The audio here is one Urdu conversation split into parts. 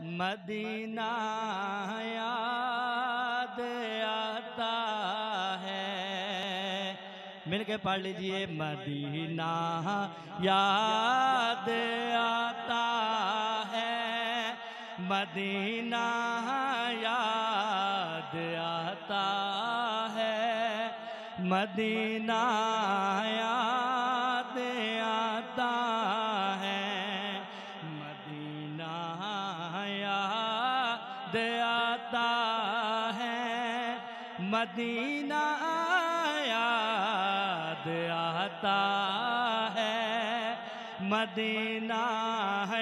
مدینہ یاد آتا ہے۔ مل کے پڑھ لیجئے، مدینہ یاد آتا ہے، مدینہ یاد آتا ہے، مدینہ یاد آتا ہے، مدینہ یاد آتا ہے، مدینہ یاد آتا ہے، مدینہ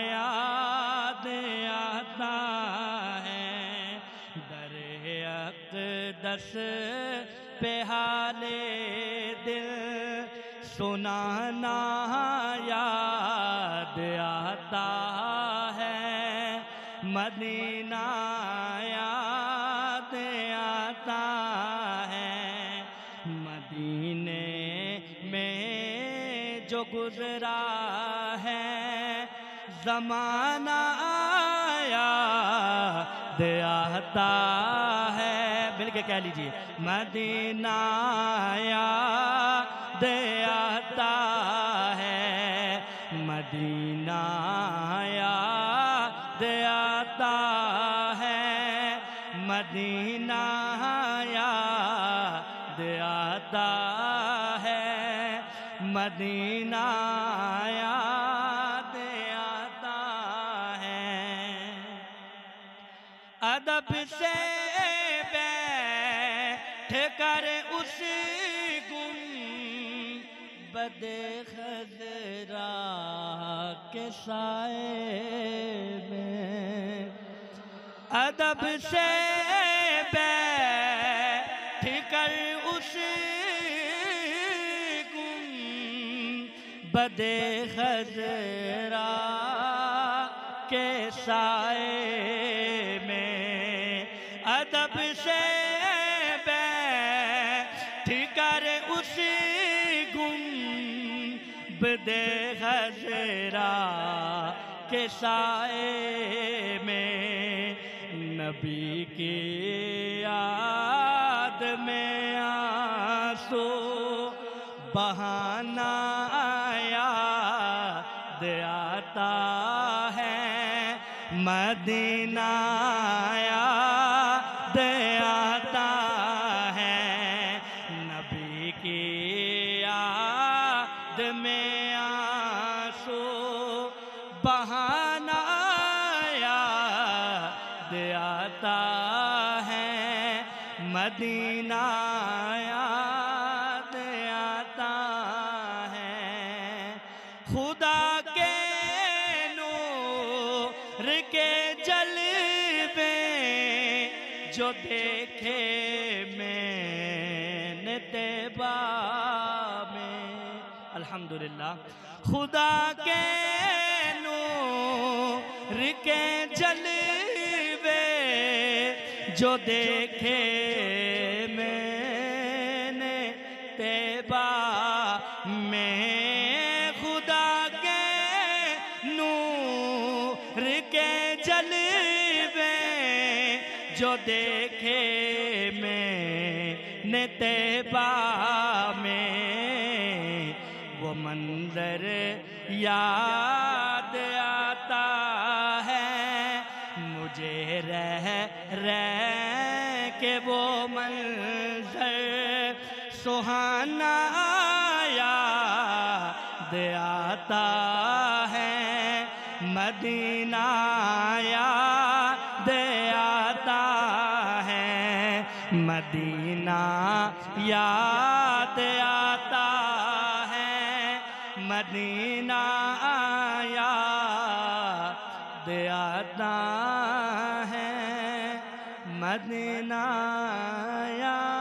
یاد آتا ہے، در اقدس پہ حال دل سنانا یاد آتا ہے، مدینہ یاد آتا ہے، مدینے میں جو گزرا ہے زمانہ یاد آتا ہے۔ مل کے کہہ لیجئے، مدینہ یاد آتا ہے، مدینہ یاد آتا ہے، مدینہ یاد آتا ہے، مدینہ یاد آتا ہے۔ ادب سے بیٹھ کر اس گنبد خضرا کے سائے میں، ادب سے بیٹھ کر اس گنبد خضرا کے سائے میں، ادب سے بیٹھ کر اس گنبد خضرا کے سائے میں، نبی کی یاد میں آنسو بہانا یاد آتا ہے، مدینہ یاد آتا ہے، نبی کی یاد میں آنسو بہانا یاد آتا ہے، مدینہ یاد آتا ہے۔ خدا کے نور کے جلوے جو دیکھے میں نے طیبہ میں، الحمدللہ، خدا کے نور کے جلوے جو دیکھے میں نے طیبہ میں، خدا کے نور کے جلوے جو دیکھے میں نے طیبہ میں، وہ منظر یاد آتا ہے مجھے رہ کے، وہ منظر سہانا یاد آتا ہے، مدینہ یاد آتا ہے، مدینہ یاد آتا ہے، مدینہ یاد آتا ہے، مدینہ یاد